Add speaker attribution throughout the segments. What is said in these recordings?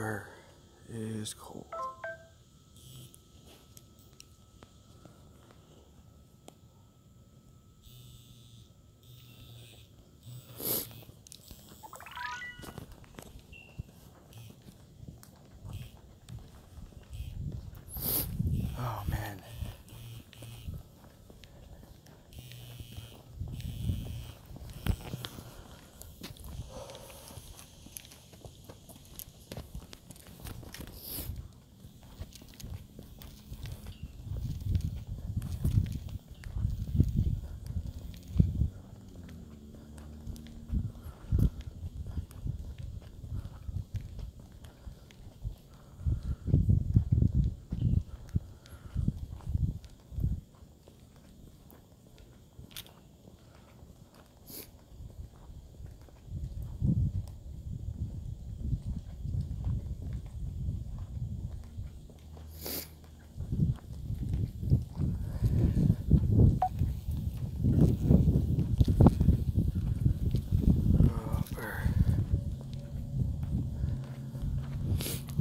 Speaker 1: Brr, it is cold. Oh man.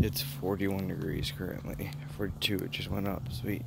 Speaker 1: It's 41 degrees currently. 42, it just went up. Sweet.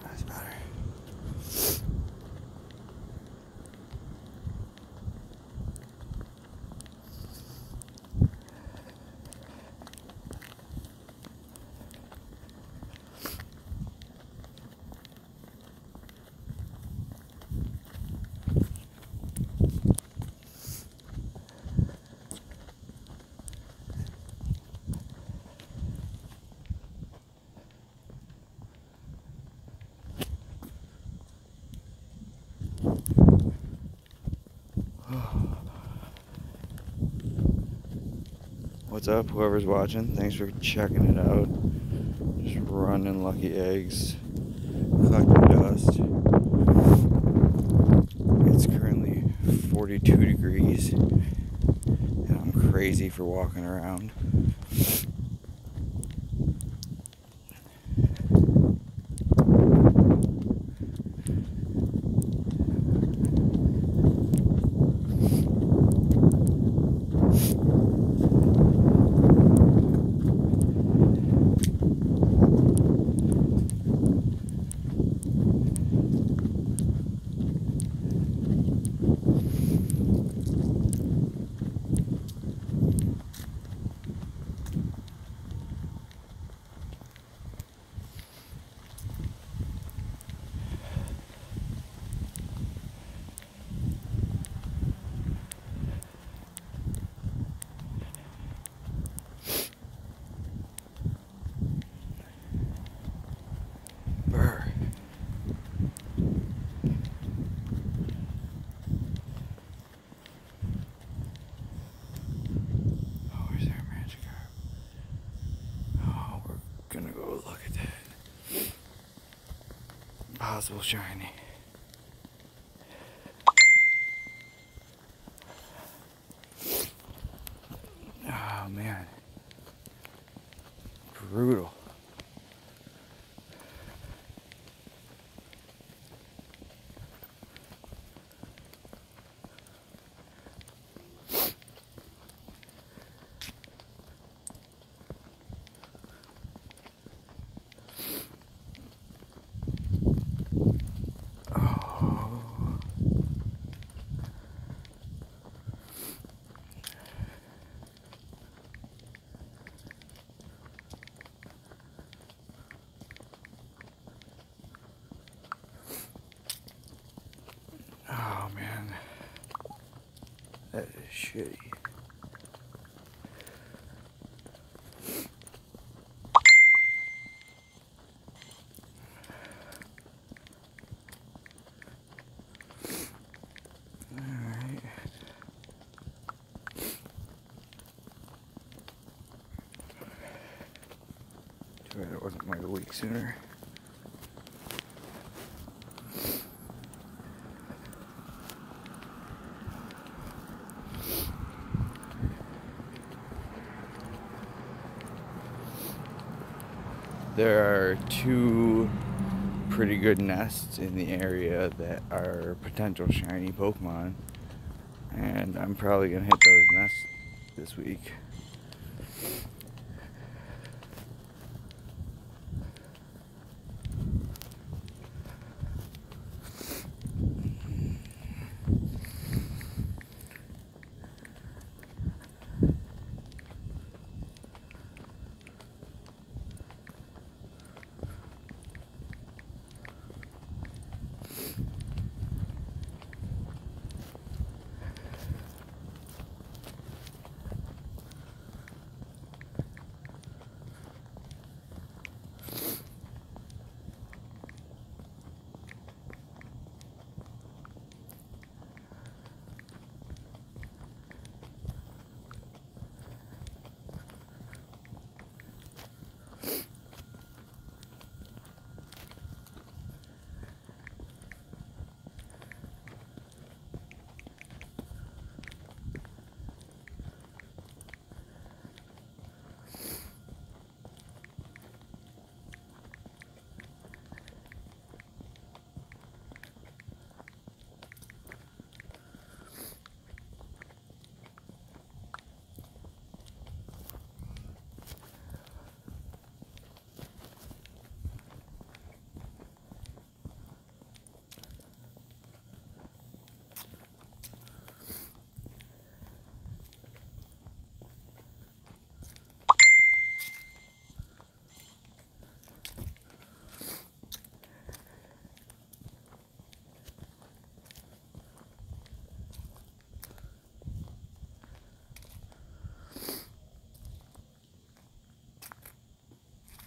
Speaker 1: That's better. What's up, whoever's watching? Thanks for checking it out. Just running lucky eggs, collecting dust. It's currently 42 degrees, and I'm crazy for walking around. Brr. Oh, where's our magic carp? Oh, we're gonna go look at that. Possible shiny. Oh man. Brutal. shitty. Alright. Too bad it wasn't like a week sooner. There are two pretty good nests in the area that are potential shiny Pokemon, and I'm probably gonna hit those nests this week.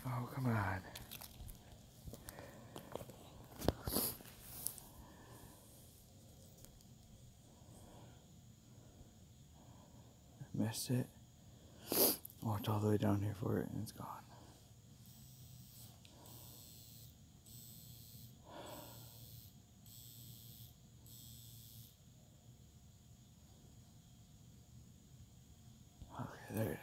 Speaker 1: Oh, come on. Missed it. Walked all the way down here for it and it's gone. Okay, there it is.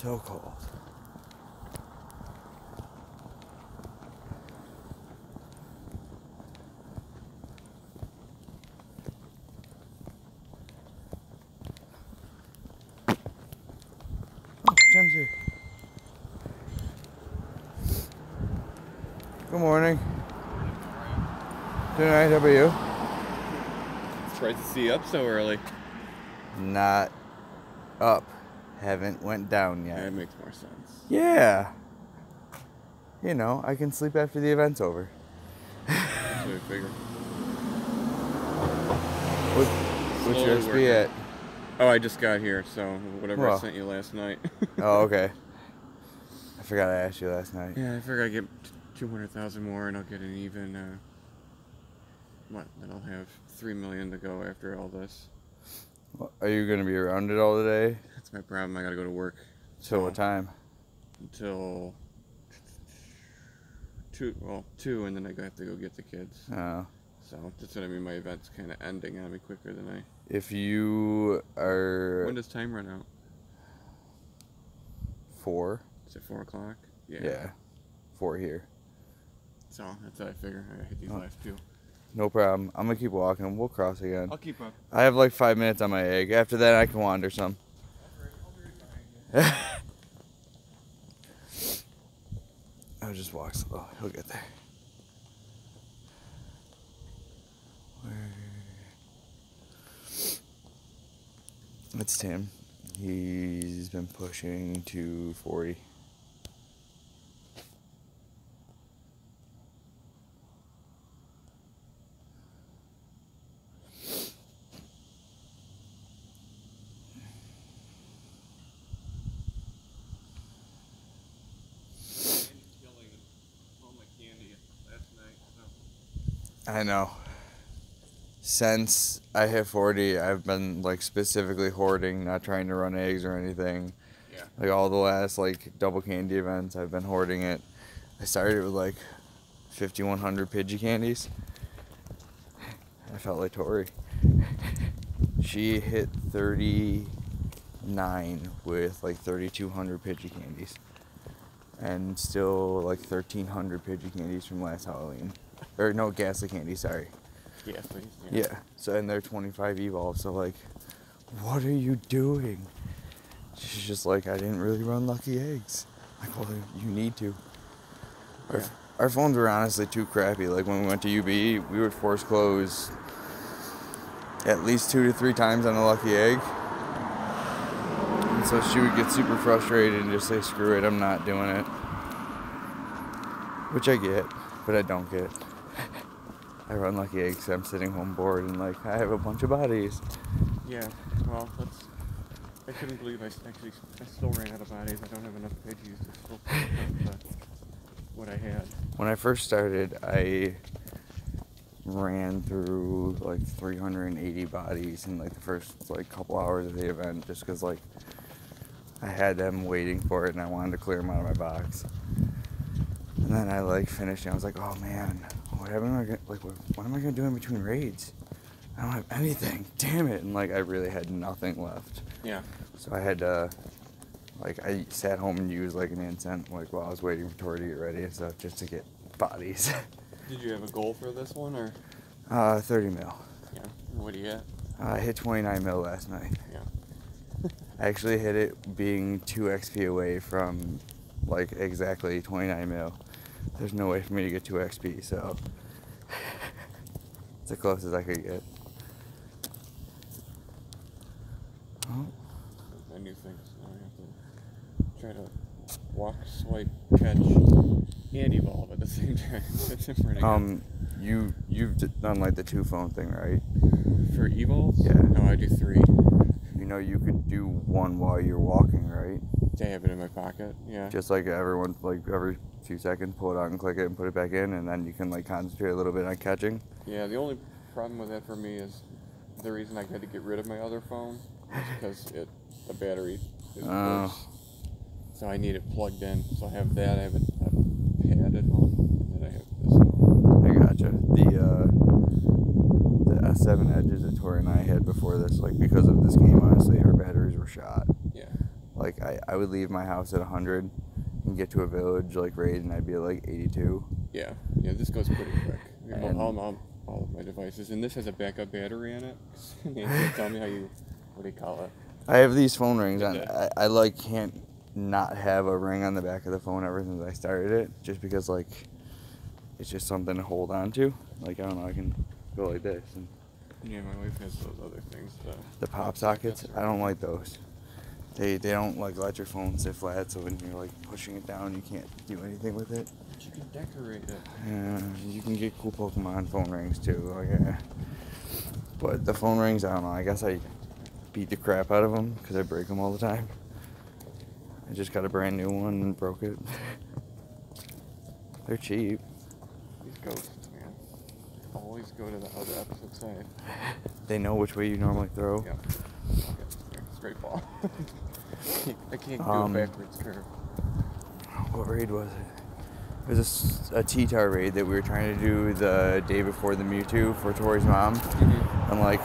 Speaker 1: So cold. Oh, Jim's here. Good morning. Good night, how about you?
Speaker 2: Surprised to see you up so early.
Speaker 1: Not up. Haven't went down yet.
Speaker 2: That makes more sense.
Speaker 1: Yeah. You know, I can sleep after the event's over.
Speaker 2: That's what I figured.
Speaker 1: What's your SB at?
Speaker 2: Oh, I just got here, so whatever
Speaker 1: Well.
Speaker 2: I sent you last night.
Speaker 1: Oh, okay. I forgot I asked you last night.
Speaker 2: Yeah, I figure I get 200,000 more and I'll get an even, then I'll have 3 million to go after all this.
Speaker 1: Well, are you going to be around it all today?
Speaker 2: That's my problem. I gotta go to work.
Speaker 1: Till what time?
Speaker 2: Until 2, and then I have to go get the kids.
Speaker 1: Oh.
Speaker 2: So that's what I mean. My event's kind of ending on me quicker than I.
Speaker 1: If you are...
Speaker 2: When does time run out?
Speaker 1: 4?
Speaker 2: Is it 4 o'clock?
Speaker 1: Yeah. 4 here.
Speaker 2: So that's what I figure. I hit these last 2.
Speaker 1: No problem. I'm going to keep walking. We'll cross again.
Speaker 2: I'll keep up.
Speaker 1: I have like 5 minutes on my egg. After that, I can wander some. I'll just walk slow. He'll get there. It's Tim. He's been pushing to 40. I know. Since I hit 40, I've been like specifically hoarding, not trying to run eggs or anything.
Speaker 2: Yeah.
Speaker 1: Like all the last like double candy events, I've been hoarding it. I started with like 5,100 Pidgey candies. I felt like Tori. She hit 39 with like 3,200 Pidgey candies. And still like 1,300 Pidgey candies from last Halloween. Or no, Ghastly candy, sorry.
Speaker 2: Yeah, please.
Speaker 1: Yeah. So, and they're 25 evolves. So, like, what are you doing? She's just like, I didn't really run lucky eggs. Like, well, you need to. Our phones were honestly too crappy. Like, when we went to UB, we would force close at least 2 to 3 times on a lucky egg. And so she would get super frustrated and just say, screw it, I'm not doing it. Which I get, but I don't get. I run lucky eggs, I'm sitting home bored and like, I have a bunch of bodies.
Speaker 2: Yeah, well, I couldn't believe I still ran out of bodies. I don't have enough Pidgeys to still pick up what I had.
Speaker 1: When I first started, I ran through like 380 bodies in like the first like couple hours of the event just because like I had them waiting for it and I wanted to clear them out of my box. And then I like finished and I was like, oh man, what am I gonna do in between raids? I don't have anything, damn it. And like I really had nothing left.
Speaker 2: Yeah.
Speaker 1: So I had to like I sat home and used like an incense like while I was waiting for Tori to get ready and stuff just to get bodies.
Speaker 2: Did you have a goal for this one or?
Speaker 1: 30 mil.
Speaker 2: Yeah. What do you get?
Speaker 1: I hit 29 mil last night.
Speaker 2: Yeah.
Speaker 1: I actually hit it being 2 XP away from like exactly 29 mil. There's no way for me to get 2 XP, so it's the closest I could get. Oh.
Speaker 2: My new thing is now I have to try to walk, swipe, catch, and evolve at the same time. That's pretty good.
Speaker 1: You've done like the 2 phone thing, right?
Speaker 2: For evolves?
Speaker 1: Yeah.
Speaker 2: No, I do 3.
Speaker 1: You know you could do 1 while you're walking, right?
Speaker 2: I have it in my pocket. Yeah.
Speaker 1: Just like every few seconds, pull it out and click it and put it back in, and then you can like concentrate a little bit on catching.
Speaker 2: Yeah. The only problem with that for me is the reason I had to get rid of my other phone is because the battery is worse. So I need it plugged in. So I have that. I have a pad at home, and then I have this phone.
Speaker 1: I gotcha. The S7 Edges that Tori and I had before this, like because of this game, honestly, our batteries were shot.
Speaker 2: Yeah.
Speaker 1: Like, I would leave my house at 100 and get to a village, like, raid, and I'd be at, like, 82.
Speaker 2: Yeah, this goes pretty quick.
Speaker 1: And-
Speaker 2: All of my devices, and this has a backup battery in it. Nancy, tell me what do you call it?
Speaker 1: I have these phone rings on.
Speaker 2: Yeah.
Speaker 1: I like, can't not have a ring on the back of the phone ever since I started it, just because, like, it's just something to hold on to. Like, I don't know, I can go like this. And
Speaker 2: Yeah, my wife has those other things.
Speaker 1: the pop sockets, I don't like those. They don't, like, let your phone sit flat, so when you're, like, pushing it down, you can't do anything with it.
Speaker 2: But you can decorate it.
Speaker 1: Yeah, you can get cool Pokemon phone rings, too. Like, yeah. But the phone rings, I don't know, I guess I beat the crap out of them because I break them all the time. I just got a brand new one and broke it. They're cheap.
Speaker 2: These ghosts, man. Always go to the other opposite side.
Speaker 1: They know which way you normally throw.
Speaker 2: Yeah. Okay. Here, straight ball. I can't do a backwards curve.
Speaker 1: What raid was it? It was a T-Tar raid that we were trying to do the day before the Mewtwo for Tori's mom.
Speaker 2: Mm-hmm.
Speaker 1: And, like,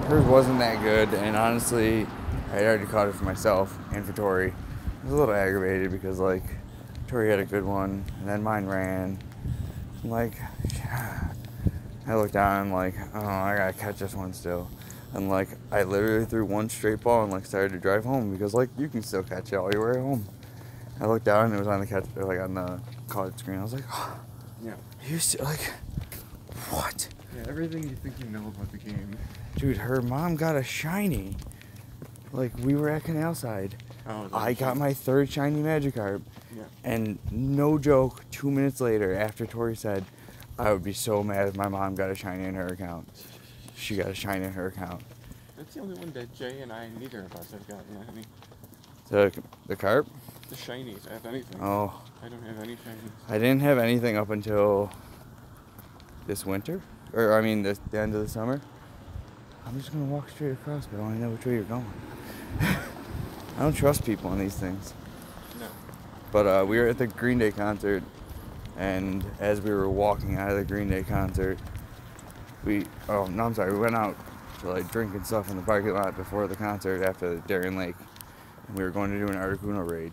Speaker 1: hers wasn't that good, and honestly, I had already caught it for myself and for Tori. I was a little aggravated because, like, Tori had a good one, and then mine ran. And, like, I looked down and, like, oh, I gotta catch this one still. And, like, I literally threw one straight ball and, like, started to drive home because, like, you can still catch it while you're at home. I looked down and it was on the catch, like, on the caught screen. I was like, oh,
Speaker 2: Yeah.
Speaker 1: you still, like, what?
Speaker 2: Yeah, everything you think you know about the game.
Speaker 1: Dude, her mom got a shiny. Like, we were at Canalside.
Speaker 2: Oh,
Speaker 1: I got my third shiny Magikarp.
Speaker 2: Yeah.
Speaker 1: And no joke, 2 minutes later, after Tori said, I would be so mad if my mom got a shiny in her account. She got a shiny in her account.
Speaker 2: That's the only one that Jay and I, neither of us have gotten any.
Speaker 1: The carp?
Speaker 2: The shinies, I have anything.
Speaker 1: Oh,
Speaker 2: I don't have any shinies.
Speaker 1: I didn't have anything up until this winter. Or, I mean, the end of the summer. I'm just going to walk straight across, but I want to know which way you're going. I don't trust people on these things.
Speaker 2: No.
Speaker 1: But we were at the Green Day concert, and as we were walking out of the Green Day concert, we went out to, like, drink and stuff in the parking lot before the concert after the Darien Lake. And we were going to do an Articuno raid.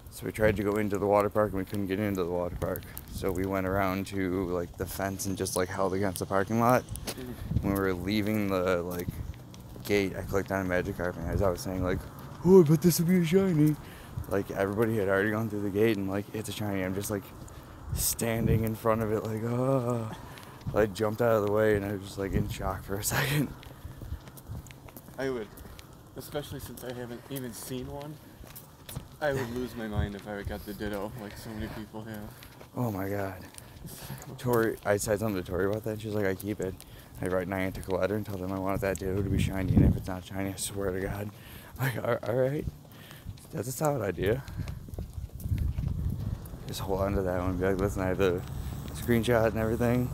Speaker 1: So we tried to go into the water park and we couldn't get into the water park. So we went around to, like, the fence and just, like, held against the parking lot. When we were leaving the, like, gate, I clicked on Magikarp, and as I was saying, like, oh, I bet this will be a shiny. Like, everybody had already gone through the gate and, like, it's a shiny. I'm just, like, standing in front of it, like, oh. I jumped out of the way and I was just, like, in shock for a second.
Speaker 2: I would, especially since I haven't even seen one, I would lose my mind if I got the Ditto like so many people have.
Speaker 1: Oh my god. Tori, I said something to Tori about that, and she was like, I keep it. I write Niantic a letter and tell them I want that Ditto to be shiny, and if it's not shiny, I swear to God. I'm like, alright. That's a solid idea. Just hold on to that one and be like, listen, I have the screenshot and everything.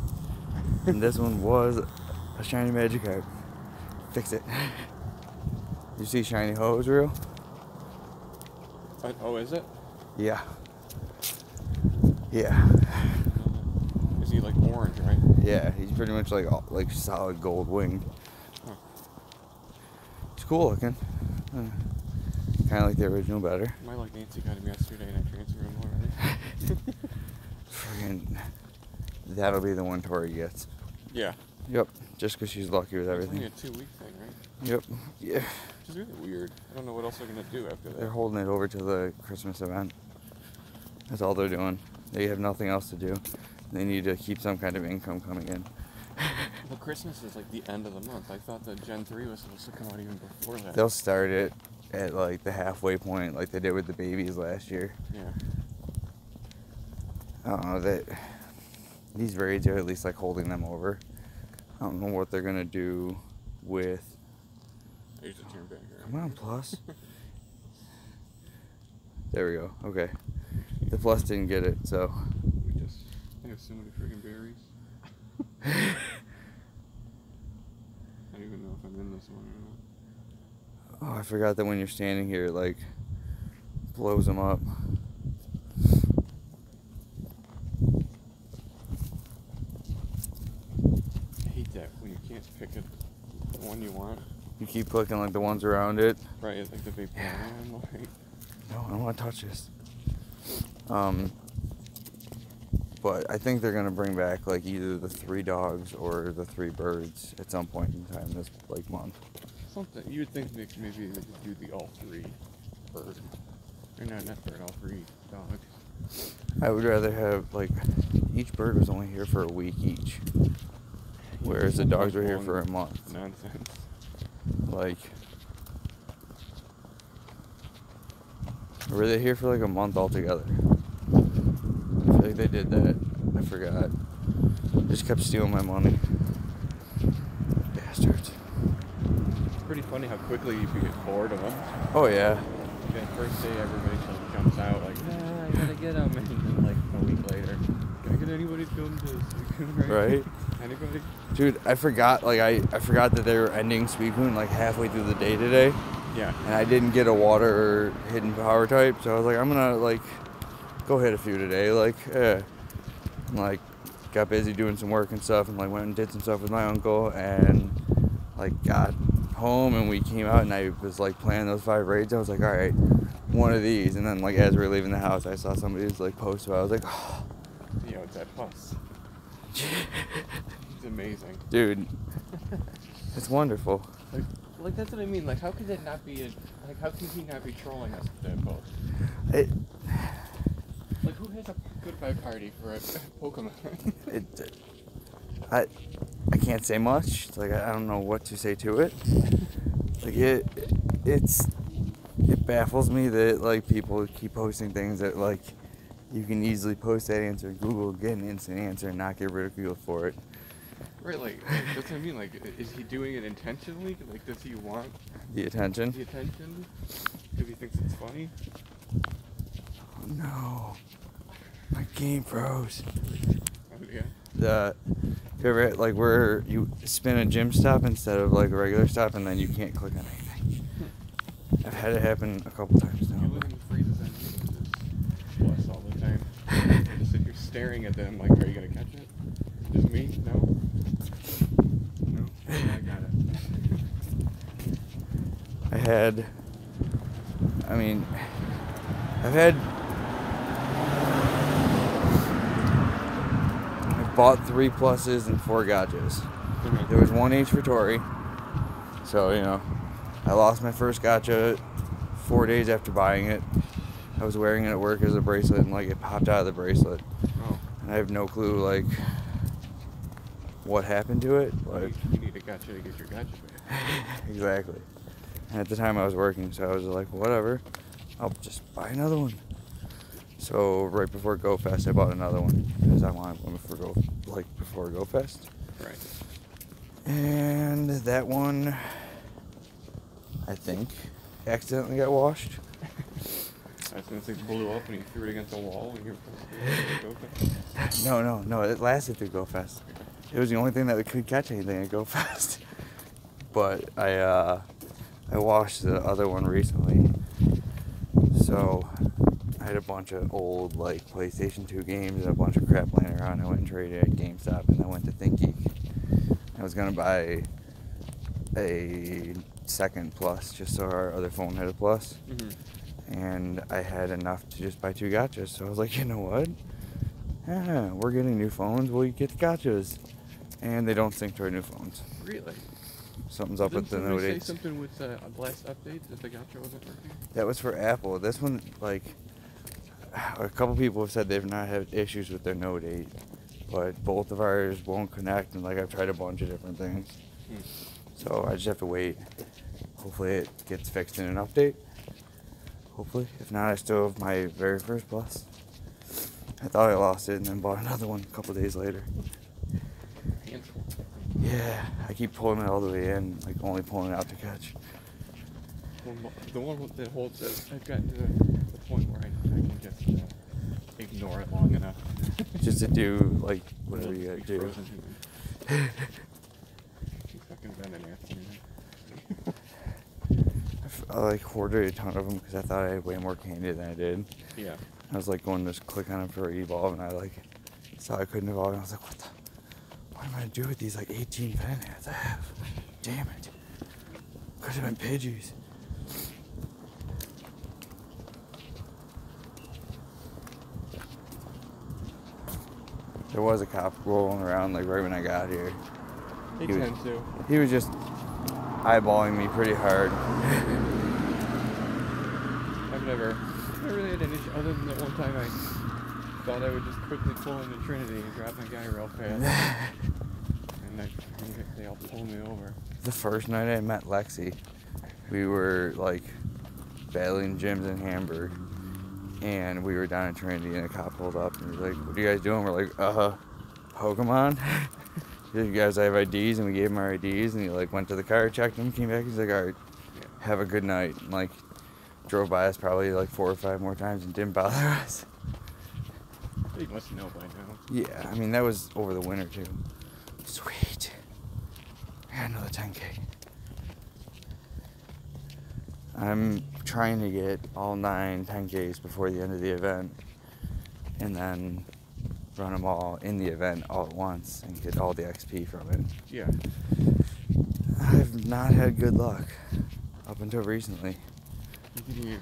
Speaker 1: And this one was a shiny Magikarp. Fix it. You see shiny hose real?
Speaker 2: Oh, is it?
Speaker 1: Yeah. Yeah.
Speaker 2: Is he like orange, right?
Speaker 1: Yeah, he's pretty much like solid gold winged.
Speaker 2: Huh.
Speaker 1: It's cool looking. Kind of like the original better.
Speaker 2: My like Nancy got him yesterday and I transferred him already.
Speaker 1: Friggin', that'll be the one Tori gets.
Speaker 2: Yeah.
Speaker 1: Yep, just because she's lucky with
Speaker 2: It's
Speaker 1: everything.
Speaker 2: only a 2-week thing, right?
Speaker 1: Yep, yeah.
Speaker 2: Which is really weird. I don't know what else they're gonna do after that.
Speaker 1: They're holding it over to the Christmas event. That's all they're doing. They have nothing else to do. They need to keep some kind of income coming in.
Speaker 2: Well, Christmas is like the end of the month. I thought that Gen 3 was supposed to come out even before that.
Speaker 1: They'll start it at like the halfway point, like they did with the babies last year.
Speaker 2: Yeah.
Speaker 1: I don't know, that these raids are at least like holding them over. I don't know what they're gonna do with.
Speaker 2: I used to turn back around.
Speaker 1: Come on, Plus. There we go. Okay. The Plus didn't get it, so.
Speaker 2: I have so many freaking berries. I don't even know if I'm in this one or not.
Speaker 1: Oh, I forgot that when you're standing here, it like blows them up.
Speaker 2: I hate that when you can't pick it, the one you want.
Speaker 1: You keep clicking like the ones around it.
Speaker 2: Right, it's like the big plan. Like,
Speaker 1: No, I don't want to touch this. But I think they're gonna bring back like either the 3 dogs or the 3 birds at some point in time this like month.
Speaker 2: something you would think maybe they could do the all 3 bird. Or not bird, all 3 dogs.
Speaker 1: I would rather have like each bird was only here for a week each, whereas the dogs were here for a month.
Speaker 2: Nonsense.
Speaker 1: Like, or were they here for like a month altogether? I feel like they did that. I forgot. Just kept stealing my money. Bastards.
Speaker 2: It's pretty funny how quickly you get bored of them.
Speaker 1: Oh yeah.
Speaker 2: That first day, everybody just jumps out like, nah, I gotta get them. And then like a week later, can I get anybody to film this?
Speaker 1: Right?
Speaker 2: Anybody?
Speaker 1: Dude, I forgot. Like I forgot that they were ending Speed Moon like halfway through the day today,
Speaker 2: Yeah.
Speaker 1: and I didn't get a water or hidden power type, so I was like, I'm gonna like go hit a few today. Like, and, like got busy doing some work and stuff, and like went and did some stuff with my uncle, and like got home and we came out and I was like playing those 5 raids. I was like, all right, one of these. And then like as we were leaving the house, I saw somebody was like post about it. I was like, oh.
Speaker 2: You know, it's that plus. It's amazing.
Speaker 1: Dude, it's wonderful.
Speaker 2: Like that's what I mean. Like how could that not be like how can he not be trolling us with that post?
Speaker 1: It,
Speaker 2: Like who has a goodbye party for a Pokemon?
Speaker 1: I can't say much. It's like I don't know what to say to it. Like it baffles me that like people keep posting things that like you can easily post that answer in Google, get an instant answer, and not get ridiculed for it.
Speaker 2: Right, like that's what I mean. Like, is he doing it intentionally? Like, does he want
Speaker 1: The attention?
Speaker 2: the attention? Because he thinks it's funny?
Speaker 1: Oh no, my game froze.
Speaker 2: Oh, yeah.
Speaker 1: If you ever like where you spin a gym stop instead of like a regular stop, and then you can't click on anything. I've had it happen a couple times now.
Speaker 2: You live in freezes and plus all the time. You just sit here staring at them like, are you gonna catch it? Just me? No? No? Yeah, I got it.
Speaker 1: I've bought 3 pluses and 4 gotchas. There was 1 each for Tori. So, you know, I lost my first gotcha 4 days after buying it. I was wearing it at work as a bracelet and like it popped out of the bracelet.
Speaker 2: Oh.
Speaker 1: And I have no clue like what happened to it. Like
Speaker 2: You need a gotcha to get your gotcha back.
Speaker 1: exactly. And at the time I was working, so I was like, whatever, I'll just buy another one. So right before Go Fest, I bought another one because I wanted one before Go Fest.
Speaker 2: Right.
Speaker 1: And that one, I think, accidentally got washed.
Speaker 2: I was gonna say blew up and you threw it against the wall and you're supposed to go.
Speaker 1: No, it lasted through Go Fest. It was the only thing that could catch anything at Go Fest. But I washed the other one recently. So I had a bunch of old like PlayStation 2 games and a bunch of crap laying around. I went and traded at GameStop and I went to ThinkGeek. I was gonna buy a second plus just so our other phone had a plus.
Speaker 2: Mm-hmm.
Speaker 1: And I had enough to just buy 2 gotchas. So I was like, you know what? Yeah, we're getting new phones. We'll get the gotchas. And they don't sync to our new phones.
Speaker 2: Really?
Speaker 1: Something's up with the Note 8.
Speaker 2: Didn't say something with last update that the gotcha wasn't working?
Speaker 1: That was for Apple. This one, like, a couple people have said they've not had issues with their Note 8. But both of ours won't connect. And, like, I've tried a bunch of different things. So I just have to wait. Hopefully it gets fixed in an update. Hopefully. If not, I still have my very first plus. I thought I lost it and then bought another one a couple days later.
Speaker 2: Handful.
Speaker 1: Yeah, I keep pulling it all the way in, like only pulling it out to catch.
Speaker 2: The one that holds it, I've gotten to the point where I can just ignore it long enough.
Speaker 1: Just to do, like, whatever you gotta do.
Speaker 2: Frozen human. You fucking been an asshole.
Speaker 1: I like hoarded a ton of them because I thought I had way more candy than I did.
Speaker 2: Yeah.
Speaker 1: I was like going to just click on them for Evolve and I like saw I couldn't evolve and I was like, what am I gonna do with these like 18 Venonats I have? Damn it. Could have been Pidgeys. There was a cop rolling around like right when I got here.
Speaker 2: He tends to.
Speaker 1: He was just eyeballing me pretty hard.
Speaker 2: I've never really had an issue other than that one time I thought I would just quickly pull into Trinity and grab my guy real fast. And they all pulled me over.
Speaker 1: The first night I met Lexi, we were like battling gyms in Hamburg, and we were down in Trinity, and a cop pulled up and he was like, "What are you guys doing?" We're like, Pokemon." You guys have IDs, and we gave him our IDs, and he like went to the car, checked them, came back, he's like, "All right, have a good night." And like drove by us probably like 4 or 5 more times and didn't bother us.
Speaker 2: He must know by now.
Speaker 1: Yeah, I mean that was over the winter too. Sweet. I got another 10K. I'm trying to get all 9 10Ks before the end of the event, and then run them all in the event all at once and get all the XP from it.
Speaker 2: Yeah.
Speaker 1: I've not had good luck up until recently.
Speaker 2: You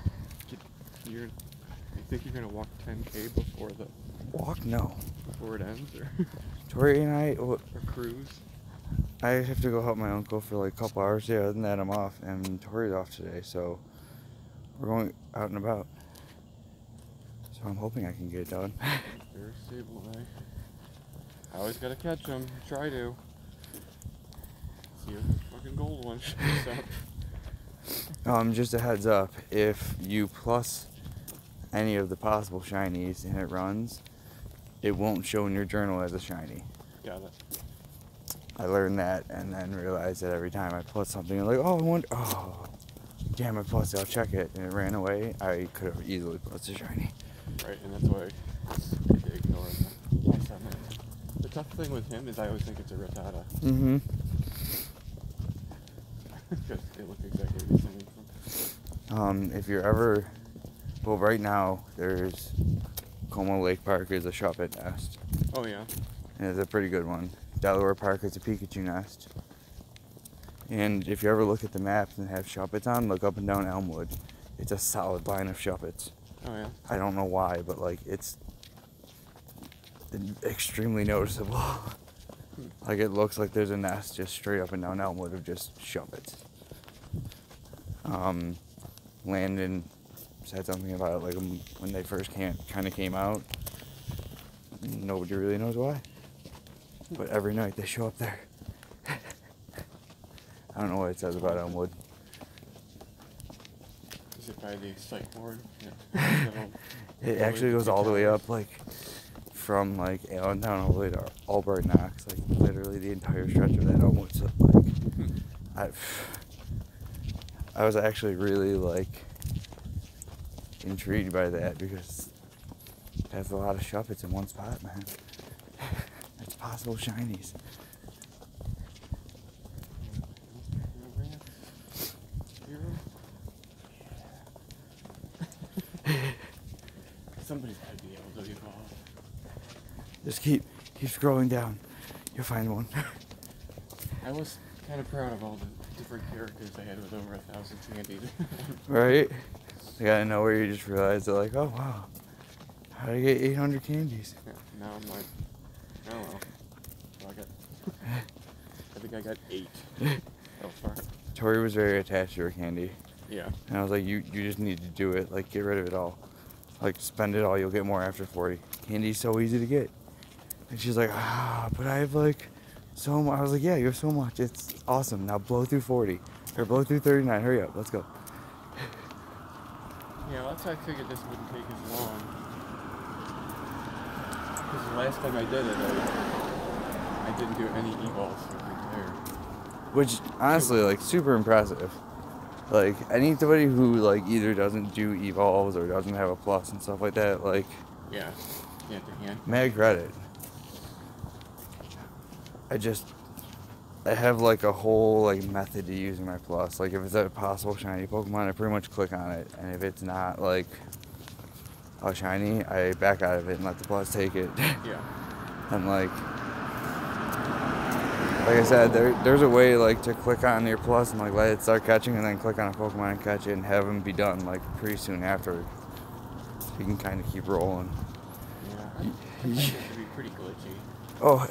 Speaker 2: think you're gonna walk 10K before the
Speaker 1: Walk? No.
Speaker 2: before it ends, or
Speaker 1: Tori and I,
Speaker 2: or cruise?
Speaker 1: I have to go help my uncle for like a couple hours. Yeah, other than that, I'm off, and Tori's off today, so we're going out and about. So I'm hoping I can get it done.
Speaker 2: Very stable, eh? I always gotta catch them. Try to. See if the fucking gold one shows up.
Speaker 1: Just a heads up, if you plus any of the possible shinies and it runs, it won't show in your journal as a shiny.
Speaker 2: Got it.
Speaker 1: I learned that and then realized that every time I plus something, I'm like, oh, damn, I plus it, I'll check it, and it ran away. I could have easily plus a shiny.
Speaker 2: Right, and that's why I ignore him. The tough thing with him is I always think it's a Rattata.
Speaker 1: Mm-hmm.
Speaker 2: Because they look exactly the same.
Speaker 1: If you're ever, well, right now there's Como Lake Park is a Shuppet nest,
Speaker 2: Oh yeah.
Speaker 1: and it's a pretty good one. Delaware Park is a Pikachu nest. And if you ever look at the maps and have Shuppets on, look up and down Elmwood. It's a solid line of Shuppets.
Speaker 2: Oh yeah.
Speaker 1: I don't know why, but like it's extremely noticeable. Like it looks like there's a nest just straight up and down Elmwood of just Shuppets. Landon said something about it, like when they first kind of came out. Nobody really knows why, but every night they show up there. I don't know what it says about Elmwood.
Speaker 2: Is it by the Excite board? Yeah.
Speaker 1: It actually goes all the way up, like from like Allentown all the way to Albright Knox, like literally the entire stretch of that Elmwood. So like, I was actually really like intrigued by that because that's a lot of Shuppets in one spot, man. It's possible shinies.
Speaker 2: Somebody's got to be able to evolve.
Speaker 1: Just keep scrolling down. You'll find one.
Speaker 2: I was kind of proud of all the different characters I had with over 1,000 candies.
Speaker 1: Right? You gotta know where you just realize they're like, oh wow, how did I get 800 candies?
Speaker 2: Yeah, now I'm like, oh well. So I think I got 8 so far.
Speaker 1: Tori was very attached to her candy.
Speaker 2: Yeah.
Speaker 1: And I was like, you just need to do it. Like, get rid of it all. Like, spend it all. You'll get more after 40. Candy's so easy to get. And she's like, but I have like so much. I was like, yeah, you have so much. It's awesome. Now blow through 40. Or blow through 39. Hurry up. Let's go.
Speaker 2: Yeah, that's why I figured this wouldn't take as long. Because the last time I did it, I didn't do any evols for the entire.
Speaker 1: Which, honestly, like, super impressive. Like, anybody who, like, either doesn't do evolves or doesn't have a plus and stuff like that, like,
Speaker 2: Yeah. Yeah, to hand.
Speaker 1: mad credit. I have, like, a whole, like, method to using my plus. Like, if it's a possible shiny Pokemon, I pretty much click on it. And if it's not, like, a shiny, I back out of it and let the plus take it.
Speaker 2: Yeah.
Speaker 1: And, like, like I said, there's a way like to click on your plus and like let it start catching, and then click on a Pokemon and catch it, and have them be done like pretty soon after. So you can kind of keep rolling.
Speaker 2: Yeah, I find it to be pretty glitchy.
Speaker 1: Oh,